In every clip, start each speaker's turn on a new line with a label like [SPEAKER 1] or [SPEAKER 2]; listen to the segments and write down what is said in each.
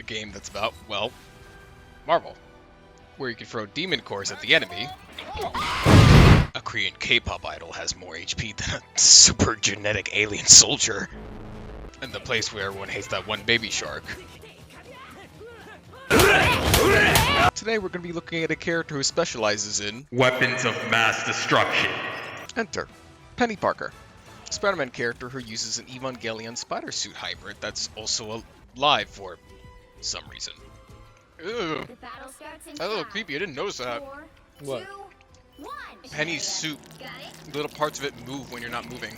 [SPEAKER 1] game that's about, well, Marvel, where you can throw demon cores at the enemy. A Korean K-pop idol has more HP than a super genetic alien soldier. And the place where everyone hates that one baby shark. Today we're going to be looking at a character who specializes in weapons of mass destruction. Enter Peni Parker, a Spider-Man character who uses an Evangelion spider suit hybrid that's also alive for some reason. Ew. That's a little creepy, I didn't notice that.
[SPEAKER 2] What?
[SPEAKER 1] Penny's suit, little parts of it move when you're not moving.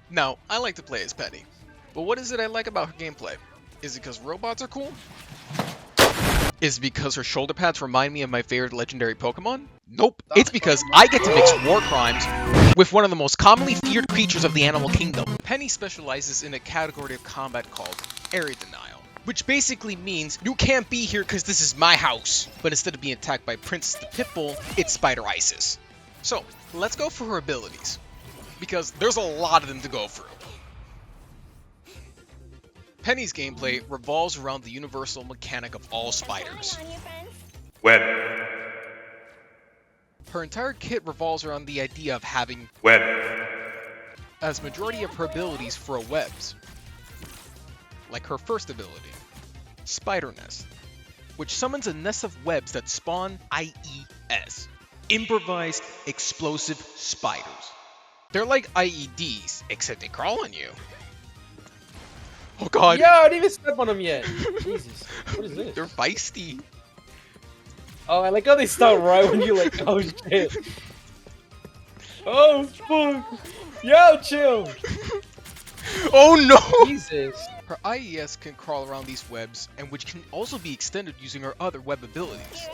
[SPEAKER 1] Now, I like to play as Penny, but what is it I like about her gameplay? Is it because robots are cool? Is it because her shoulder pads remind me of my favorite legendary Pokemon? Nope. It's because I get to mix war crimes with one of the most commonly feared creatures of the animal kingdom. Penny specializes in a category of combat called area denial, which basically means you can't be here because this is my house. But instead of being attacked by Princess the Pitbull, it's Spider Isis. So, let's go for her abilities, because there's a lot of them to go through. Penny's gameplay revolves around the universal mechanic of all spiders.
[SPEAKER 3] Web.
[SPEAKER 1] Her entire kit revolves around the idea of having
[SPEAKER 3] Web.
[SPEAKER 1] as majority of her abilities throw webs. Like her first ability, Spider Nest, which summons a nest of webs that spawn IES, improvised explosive spiders. They're like IEDs, except they crawl on you. Oh god.
[SPEAKER 2] Yo, I didn't even step on them yet. Jesus. What is this?
[SPEAKER 1] They're feisty.
[SPEAKER 2] Oh, I like how they start right when you like, oh shit. Oh fuck. Yo, chill.
[SPEAKER 1] Oh no!
[SPEAKER 2] Jesus.
[SPEAKER 1] Her IES can crawl around these webs, and which can also be extended using her other web abilities.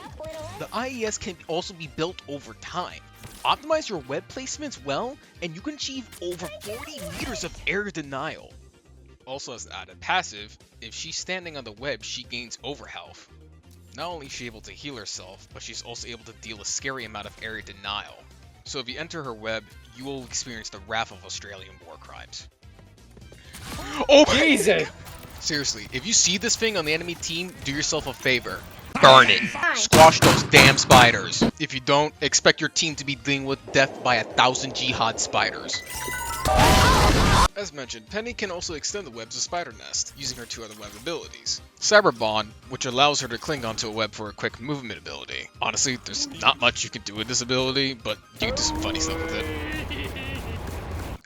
[SPEAKER 1] The IES can also be built over time. Optimize your web placements well, and you can achieve over 40 meters of area denial. Also as an added passive, if she's standing on the web, she gains overhealth. Not only is she able to heal herself, but she's also able to deal a scary amount of area denial. So if you enter her web, you will experience the wrath of Australian war crimes. Oh
[SPEAKER 2] Jesus!
[SPEAKER 1] Seriously, if you see this thing on the enemy team, do yourself a favor. Burn it. Squash those damn spiders. If you don't, expect your team to be dealing with death by 1,000 jihad spiders. As mentioned, Penny can also extend the webs of Spider Nest, using her two other web abilities. Cyber Bond, which allows her to cling onto a web for a quick movement ability. Honestly, there's not much you can do with this ability, but you can do some funny stuff with it.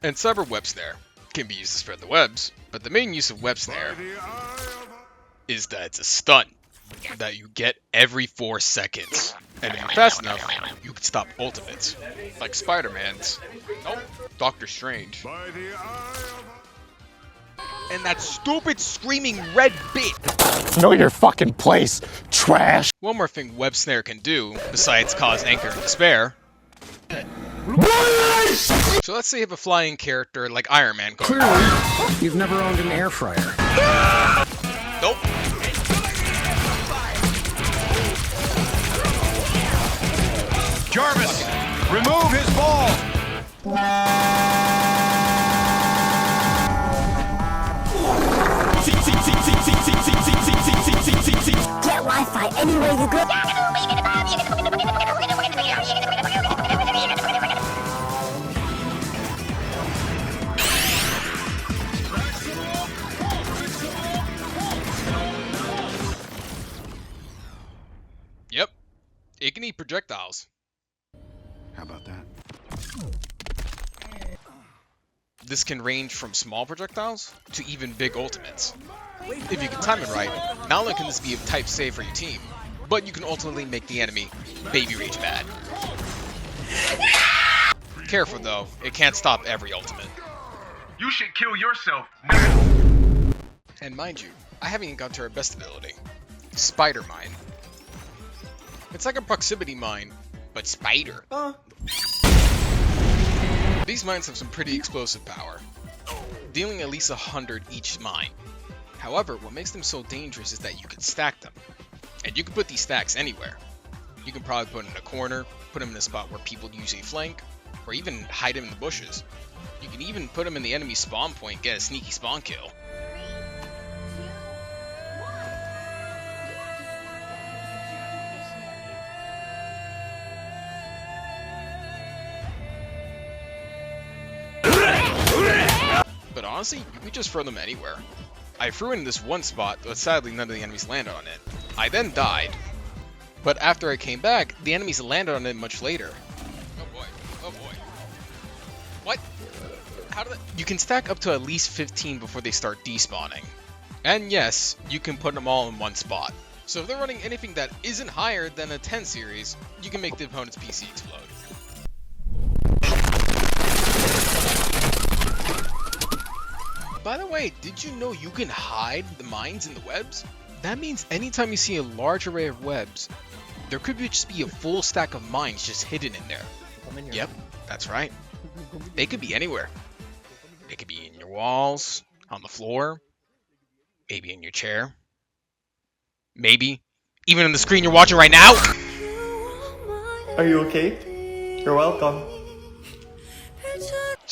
[SPEAKER 1] And Cyber Web Snare can be used to spread the webs, but the main use of Web Snare is that it's a stun that you get every 4 seconds. And if you're fast enough, you can stop ultimates, like Spider-Man's. Nope, Doctor Strange. And that stupid screaming red bit!
[SPEAKER 4] Know your fucking place, trash!
[SPEAKER 1] One more thing Web Snare can do, besides cause anger and despair. So let's say you have a flying character like Iron Man going.
[SPEAKER 4] Clearly, you've never owned an air fryer.
[SPEAKER 1] Nope.
[SPEAKER 3] Jarvis, remove his ball.
[SPEAKER 5] Get Wi-Fi anywhere you go.
[SPEAKER 1] Yep. It can eat projectiles.
[SPEAKER 4] How about that?
[SPEAKER 1] This can range from small projectiles to even big ultimates. If you can time it right, not only can this be a type save for your team, but you can ultimately make the enemy baby rage mad. Careful though, it can't stop every ultimate.
[SPEAKER 3] You should kill yourself.
[SPEAKER 1] And mind you, I haven't even gotten to her best ability, Spider Mine. It's like a proximity mine, but spider. These mines have some pretty explosive power, dealing at least 100 each mine. However, what makes them so dangerous is that you can stack them. And you can put these stacks anywhere. You can probably put them in a corner, put them in a spot where people usually flank, or even hide them in the bushes. You can even put them in the enemy spawn point, get a sneaky spawn kill. honestly, you could just throw them anywhere. I threw in this one spot, but sadly none of the enemies landed on it. I then died, but after I came back, the enemies landed on it much later. Oh boy, oh boy. What? How did that? You can stack up to at least 15 before they start despawning. And yes, you can put them all in one spot. So if they're running anything that isn't higher than a 10 series, you can make the opponent's PC explode. By the way, did you know you can hide the mines in the webs? That means anytime you see a large array of webs, there could just be a full stack of mines just hidden in there. Yep, that's right. They could be anywhere. They could be in your walls, on the floor, maybe in your chair, maybe even on the screen you're watching right now.
[SPEAKER 6] Are you okay? You're welcome.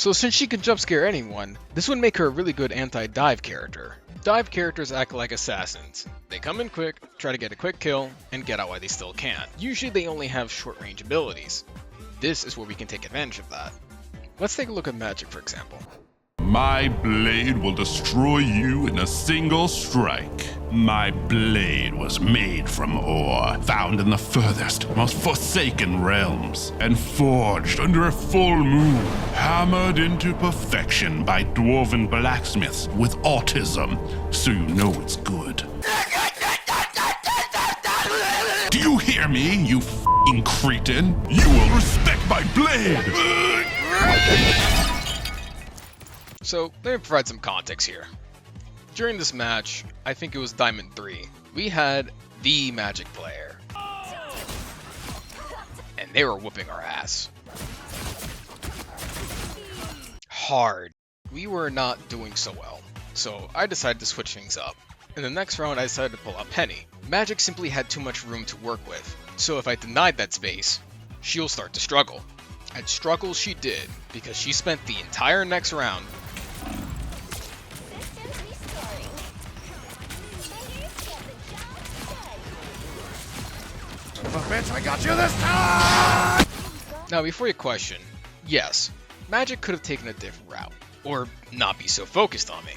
[SPEAKER 1] So since she can jump scare anyone, this would make her a really good anti-dive character. Dive characters act like assassins. They come in quick, try to get a quick kill, and get out while they still can. Usually they only have short range abilities. This is where we can take advantage of that. Let's take a look at magic, for example.
[SPEAKER 7] My blade will destroy you in a single strike. My blade was made from ore, found in the furthest, most forsaken realms, and forged under a full moon, hammered into perfection by dwarven blacksmiths with autism, so you know it's good. Do you hear me, you f***ing cretin? You will respect my blade!
[SPEAKER 1] So, let me provide some context here. During this match, I think it was Diamond 3, we had the Magic player. And they were whooping our ass. Hard. We were not doing so well, so I decided to switch things up. In the next round, I decided to pull out Peni. Magic simply had too much room to work with, so if I denied that space, she'll start to struggle. And struggle she did, because she spent the entire next round
[SPEAKER 4] Bitch, I got you this time!
[SPEAKER 1] Now, before you question, yes, Magic could have taken a different route, or not be so focused on me.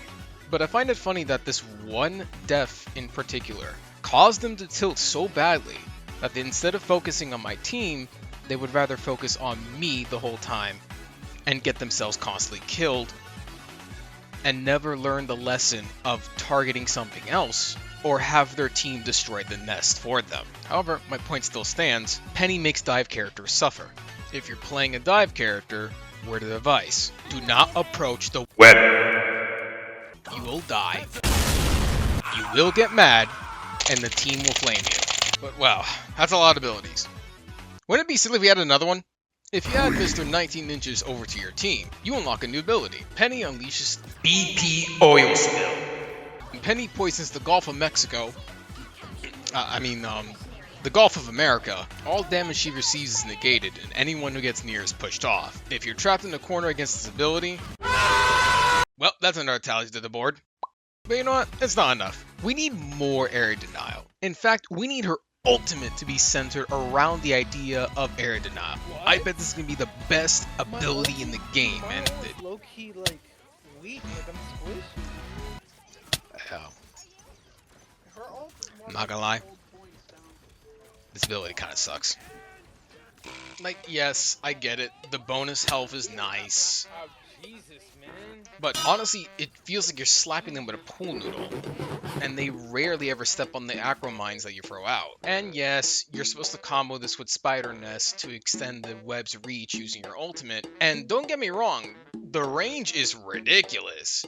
[SPEAKER 1] But I find it funny that this one death in particular caused them to tilt so badly that instead of focusing on my team, they would rather focus on me the whole time and get themselves constantly killed and never learn the lesson of targeting something else or have their team destroy the nest for them. However, my point still stands. Peni makes dive characters suffer. If you're playing a dive character, word of advice, do not approach the
[SPEAKER 3] Web.
[SPEAKER 1] You will die. You will get mad, and the team will flame you. But wow, that's a lot of abilities. Wouldn't it be silly if we had another one? If you add Mr. 19 Inches over to your team, you unlock a new ability. Peni unleashes BP Oil Spill. Peni poisons the Gulf of Mexico. The Gulf of America. All damage she receives is negated, and anyone who gets near is pushed off. If you're trapped in a corner against this ability, well, that's another tally to the board. But you know what? It's not enough. We need more area denial. In fact, we need her ultimate to be centered around the idea of area denial. What? I bet this is gonna be the best ability in the game, man.
[SPEAKER 2] Low key, like weak, like I'm squishy.
[SPEAKER 1] Hell. I'm not gonna lie. This ability kind of sucks. Like, yes, I get it. The bonus health is nice.
[SPEAKER 2] Oh, Jesus, man.
[SPEAKER 1] But honestly, it feels like you're slapping them with a pool noodle. And they rarely ever step on the acro mines that you throw out. And yes, you're supposed to combo this with Spider Nest to extend the web's reach using your ultimate. And don't get me wrong, the range is ridiculous.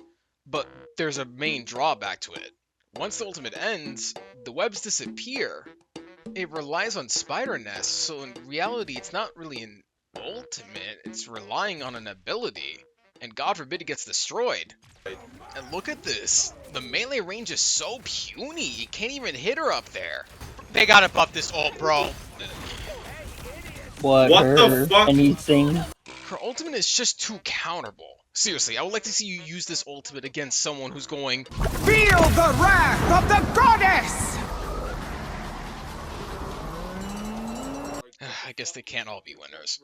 [SPEAKER 1] But there's a main drawback to it. Once the ultimate ends, the webs disappear. It relies on Spider Nest, so in reality it's not really an ultimate, it's relying on an ability. And God forbid it gets destroyed. And look at this. The melee range is so puny, you can't even hit her up there. They gotta buff this ult, bro.
[SPEAKER 8] What the fuck? Anything?
[SPEAKER 1] Her ultimate is just too counterable. Seriously, I would like to see you use this ultimate against someone who's going,
[SPEAKER 9] feel the wrath of the goddess!
[SPEAKER 1] I guess they can't all be winners.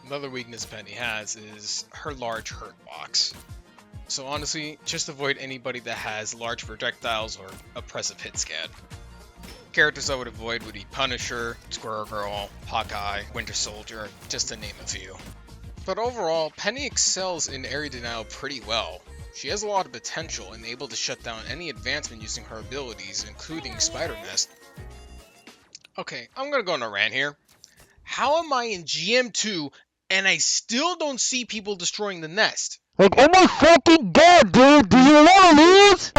[SPEAKER 1] Another weakness Peni has is her large hurt box. So honestly, just avoid anybody that has large projectiles or oppressive hit scan. Characters I would avoid would be Punisher, Squirrel Girl, Hawkeye, Winter Soldier, just to name a few. But overall, Penny excels in area denial pretty well. She has a lot of potential and able to shut down any advancement using her abilities, including Spider Nest. Okay, I'm gonna go on a rant here. How am I in GM2 and I still don't see people destroying the nest?
[SPEAKER 10] Like, oh my fucking god, dude! Do you wanna lose?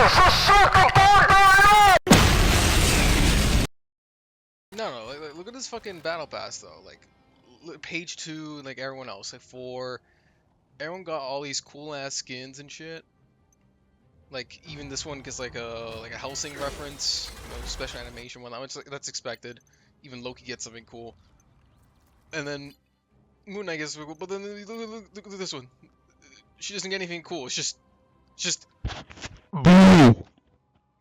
[SPEAKER 1] No, like, look at this fucking battle pass though. Like, page 2, like everyone else, like 4. Everyone got all these cool ass skins and shit. Like even this one gets like a Helsing reference, you know, special animation one. That's expected. Even Loki gets something cool. And then Moon Knight gets cool, but then look at this one. She doesn't get anything cool. It's just
[SPEAKER 10] Boo!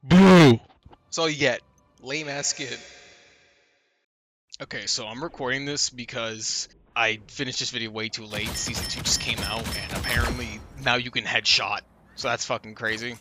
[SPEAKER 10] Boo!
[SPEAKER 1] that's all you get. Lame ass skin. Okay, so I'm recording this because I finished this video way too late. Season 2 just came out, and apparently now you can headshot. So that's fucking crazy.